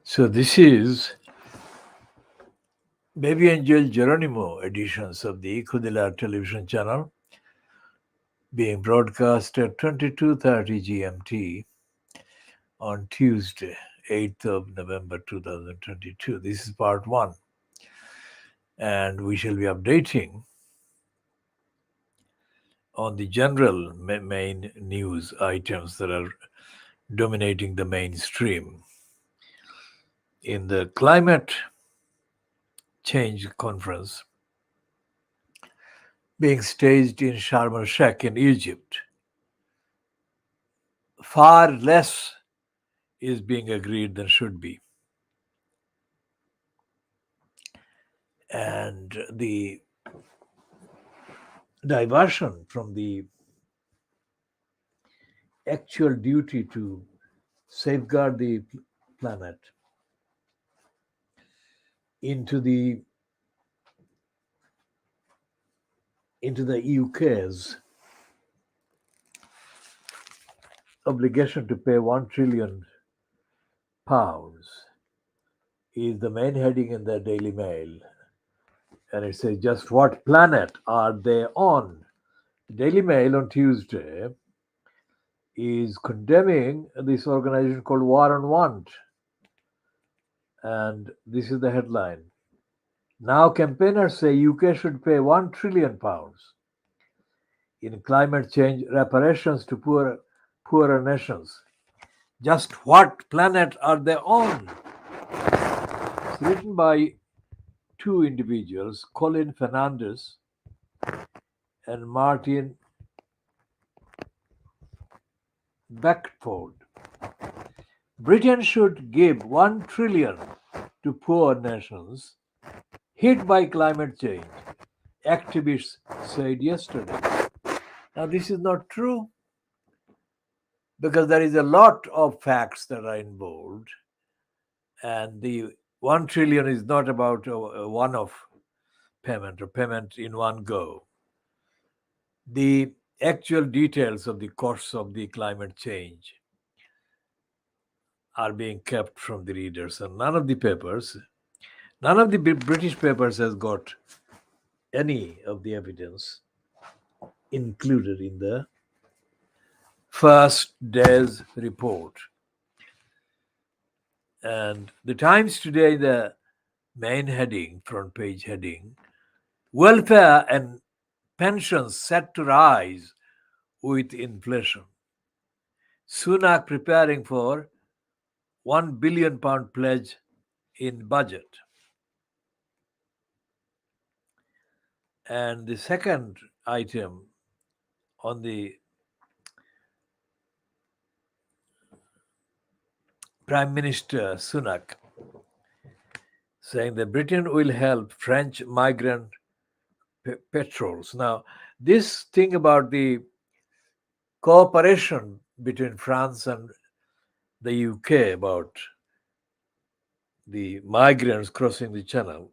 So this is Baby Angel Geronimo editions of the Khoodeelaar television channel being broadcast at 22:30 GMT on Tuesday, 8th of November 2022. This is part 1, and we shall be updating on the general main news items that are dominating the mainstream. In the climate change conference being staged in Sharm el Sheikh in Egypt, far less is being agreed than should be. And the diversion from the actual duty to safeguard the planet into the UK's obligation to pay £1 trillion is the main heading in the Daily Mail. And it says, just what planet are they on? The Daily Mail on Tuesday is condemning this organization called War on Want. And this is the headline. Now campaigners say UK should pay £1 trillion in climate change reparations to poorer nations. Just what planet are they on? It's written by two individuals, Colin Fernandez and Martin Beckford. Britain should give 1 trillion to poor nations hit by climate change, activists said yesterday. Now, this is not true because there is a lot of facts that are involved, and the 1 trillion is not about a one-off payment or payment in one go. The actual details of the course of the climate change are being kept from the readers, and none of the British papers has got any of the evidence included in the first day's report. And the Times today, the main heading, front page heading, welfare and pensions set to rise with inflation. Sunak preparing for £1 billion pledge in budget. And the second item on the Prime Minister Sunak saying that Britain will help French migrant patrols. Now, this thing about the cooperation between France and the UK about the migrants crossing the channel,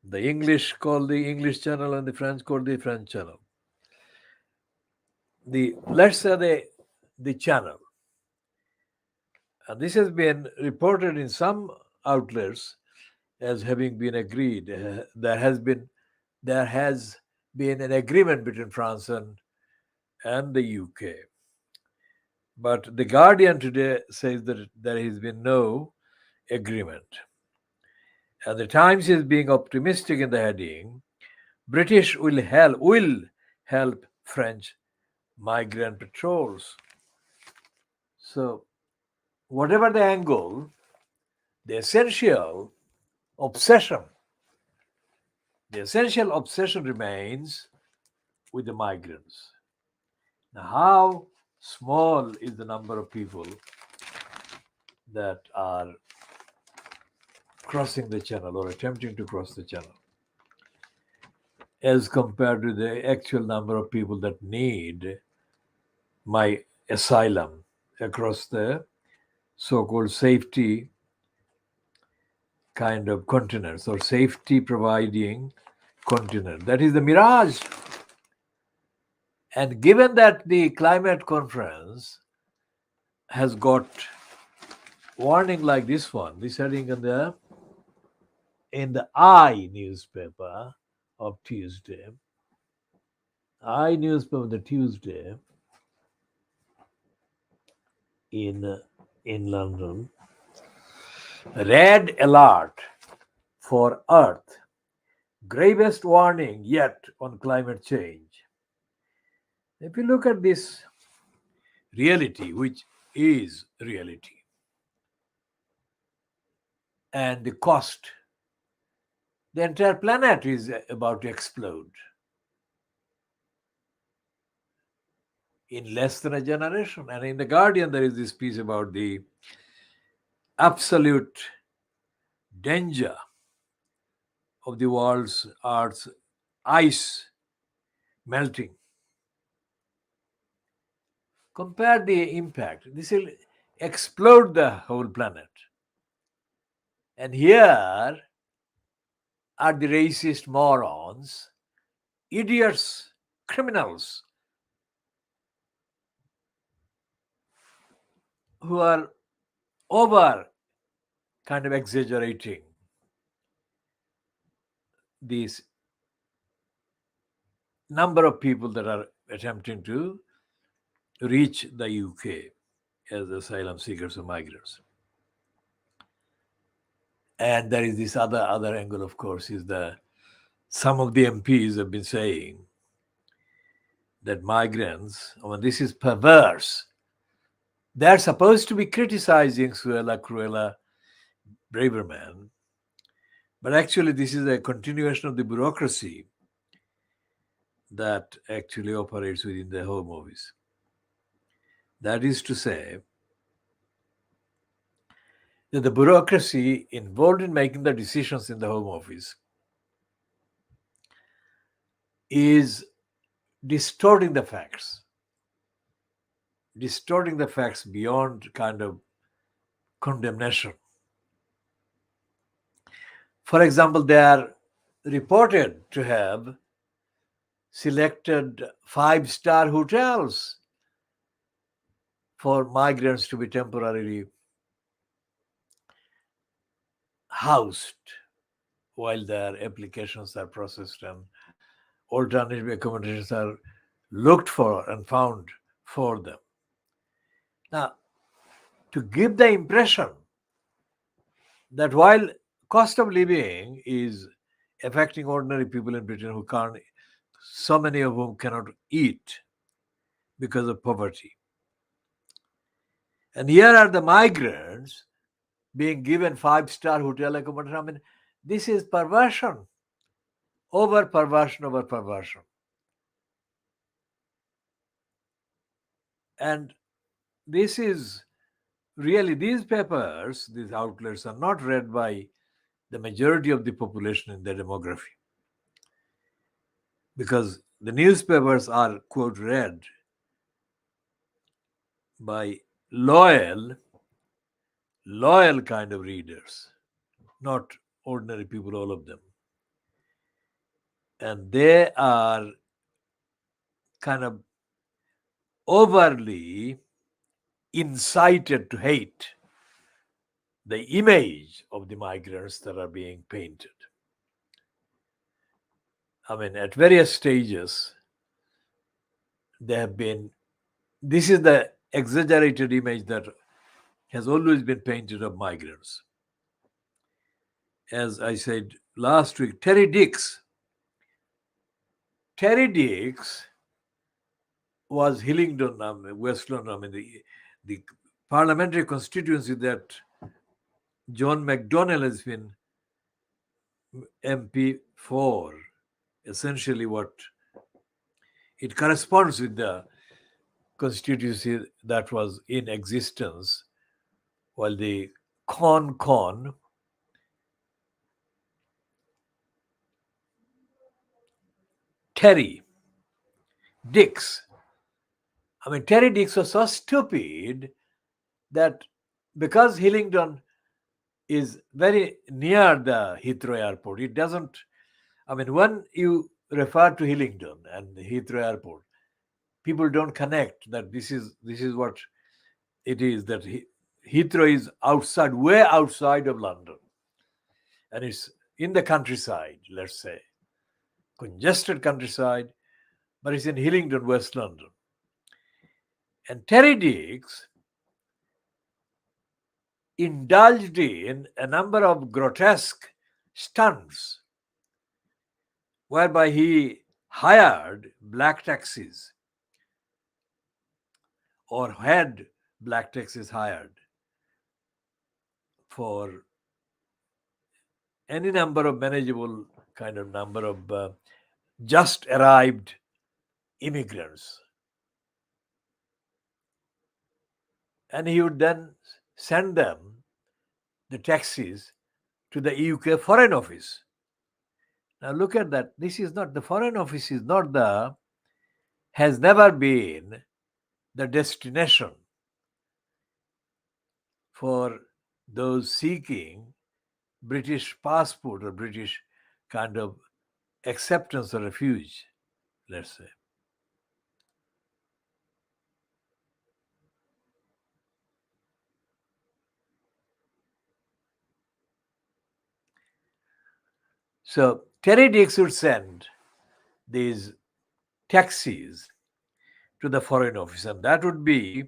the English call the English channel and the French call the French channel. Let's say the channel. And this has been reported in some outlets as having been agreed. There has been an agreement between France and the UK. But the Guardian today says that there has been no agreement. And the Times is being optimistic in the heading, British will help French migrant patrols. So whatever the angle, the essential obsession remains with the migrants. Now, how small is the number of people that are crossing the channel or attempting to cross the channel as compared to the actual number of people that need my asylum across the so-called safety kind of continents or safety providing continent. That is the mirage. And given that the climate conference has got warning like this one, this heading in the I newspaper of Tuesday, I newspaper of the Tuesday in uh, in London, red alert for Earth, gravest warning yet on climate change. If you look at this reality, which is reality, and the cost, the entire planet is about to explode in less than a generation. And in the Guardian, there is this piece about the absolute danger of the world's Earth's ice melting. Compare the impact. This will explode the whole planet. And here are the racist morons, idiots, criminals who are over kind of exaggerating these number of people that are attempting to reach the UK as asylum seekers or migrants. And there is this other angle, of course, is the some of the MPs have been saying that migrants, I mean, this is perverse. They're supposed to be criticizing Cruella, Braverman, but actually this is a continuation of the bureaucracy that actually operates within the Home Office. That is to say, that the bureaucracy involved in making the decisions in the Home Office is distorting the facts beyond kind of condemnation. For example, they are reported to have selected five-star hotels for migrants to be temporarily housed while their applications are processed and alternative accommodations are looked for and found for them. Now, to give the impression that while cost of living is affecting ordinary people in Britain who can't, so many of whom cannot eat because of poverty. And here are the migrants being given five-star hotel accommodation. I mean, this is perversion, over perversion, over perversion. And this is really, these papers, these outlets are not read by the majority of the population in their demography. Because the newspapers are, quote, read by loyal kind of readers, not ordinary people, all of them. And they are kind of overly incited to hate the image of the migrants that are being painted. I mean, at various stages, they have been, this is the exaggerated image that has always been painted of migrants. As I said last week, Terry Dix was Hillingdon, West London, I mean, the parliamentary constituency that John McDonnell has been MP for, essentially what it corresponds with the constituency that was in existence while the con Terry Dix. I mean, Terry Dix was so stupid that because Hillingdon is very near the Heathrow Airport, it doesn't. I mean, when you refer to Hillingdon and Heathrow Airport, people don't connect that this is what it is, that Heathrow is outside, way outside of London, and it's in the countryside, let's say, congested countryside, but it's in Hillingdon, West London. And Terry Dix indulged in a number of grotesque stunts whereby he hired black taxis or had black taxis hired for any number of manageable kind of number of just arrived immigrants. And he would then send them, the taxis, to the UK Foreign Office. Now look at that. This is not, the Foreign Office is not the, has never been the destination for those seeking British passport or British kind of acceptance or refuge, let's say. So Terry Dix would send these taxis to the Foreign Office, and that would be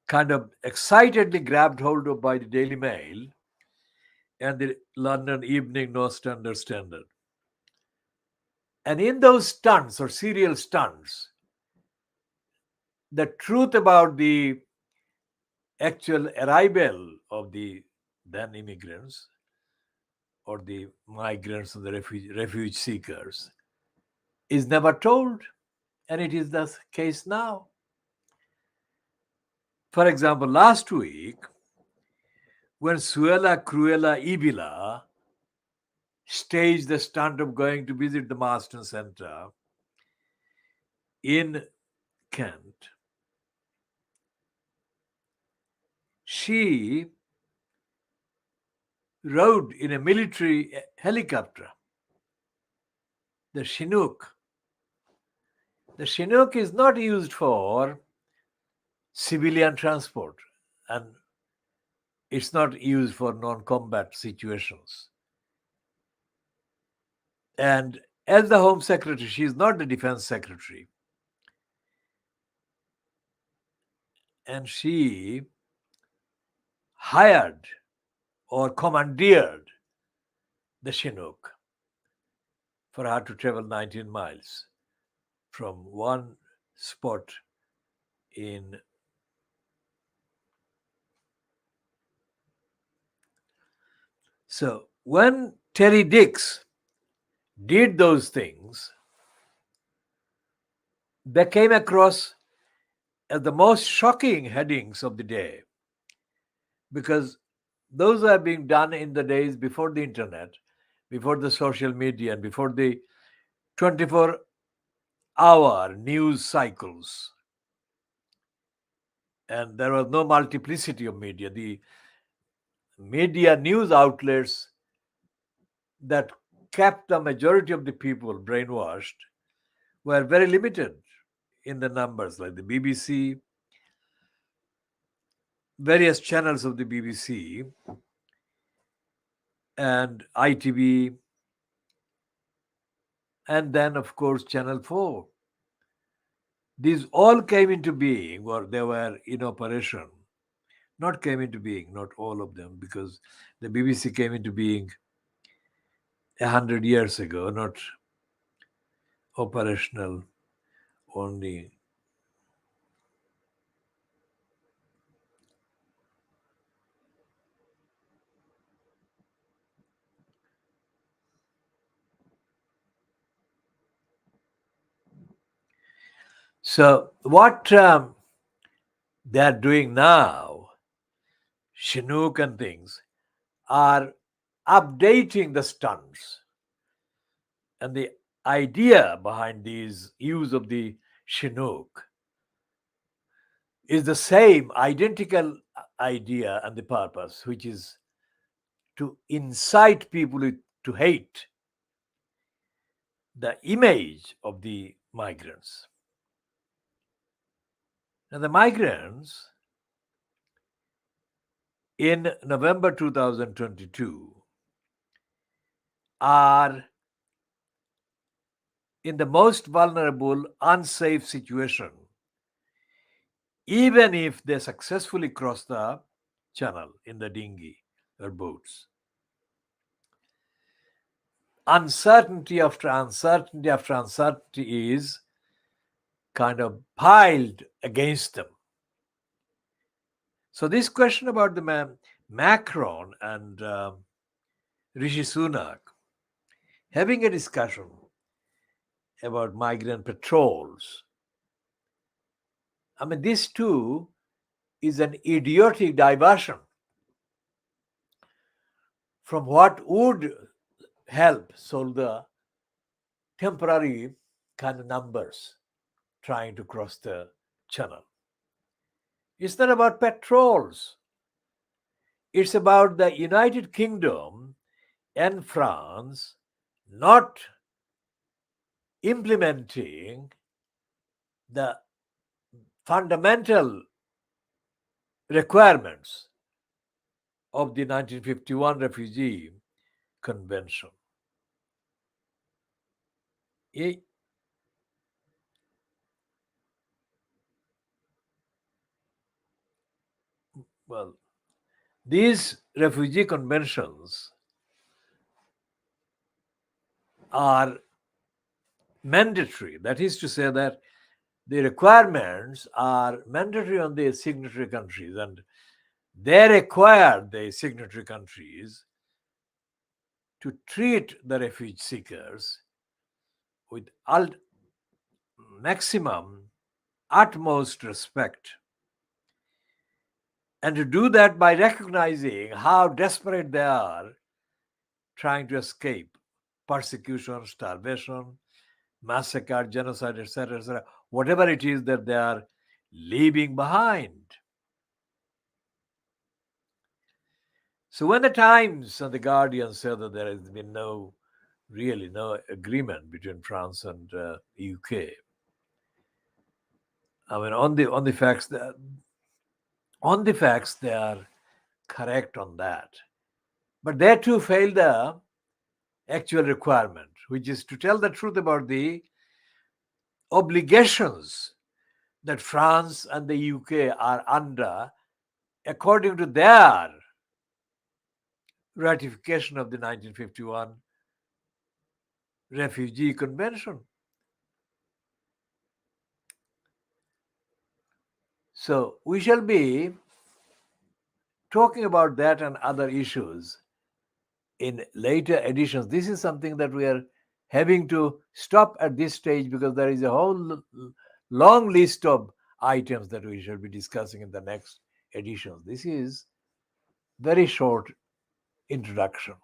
kind of excitedly grabbed hold of by the Daily Mail and the London Evening Standard. And in those stunts or serial stunts, the truth about the actual arrival of the then immigrants or the migrants or the refuge seekers is never told. And it is the case now. For example, last week, when Suella Cruella Ibila staged the stunt of going to visit the Marston Centre in Kent, she rode in a military helicopter, the Chinook. The Chinook is not used for civilian transport, and it's not used for non-combat situations. And as the Home Secretary, she is not the Defense Secretary. And she hired or commandeered the Chinook for her to travel 19 miles from one spot in. So when Terry Dix did those things, they came across as the most shocking headings of the day, because those are being done in the days before the internet, before the social media, and before the 24-hour news cycles. And there was no multiplicity of media. The media news outlets that kept the majority of the people brainwashed were very limited in the numbers, like the BBC, various channels of the BBC, and ITV, and then, of course, Channel 4. These all came into being, or they were in operation. Not came into being, not all of them, because the BBC came into being 100 years ago, not operational only. So what they are doing now, Chinook and things, are updating the stunts. And the idea behind these use of the Chinook is the same identical idea and the purpose, which is to incite people to hate the image of the migrants. Now, the migrants in November 2022 are in the most vulnerable, unsafe situation, even if they successfully cross the channel in the dinghy or boats. Uncertainty after uncertainty after uncertainty is kind of piled against them. So, this question about the Macron and Rishi Sunak having a discussion about migrant patrols, I mean, this too is an idiotic diversion from what would help solve the temporary kind of numbers trying to cross the channel. It's not about patrols. It's about the United Kingdom and France not implementing the fundamental requirements of the 1951 Refugee Convention. Well, these refugee conventions are mandatory. That is to say that the requirements are mandatory on the signatory countries, and they require the signatory countries to treat the refugee seekers with maximum, utmost respect, and to do that by recognizing how desperate they are trying to escape persecution, starvation, massacre, genocide, etc., etc., whatever it is that they are leaving behind. So when the Times and the Guardian say that there has been really no agreement between France and UK, I mean, on the facts they are correct on that, but they too fail the actual requirement, which is to tell the truth about the obligations that France and the UK are under according to their ratification of the 1951 Refugee Convention. So we shall be talking about that and other issues in later editions. This is something that we are having to stop at this stage because there is a whole long list of items that we shall be discussing in the next editions. This is very short introduction.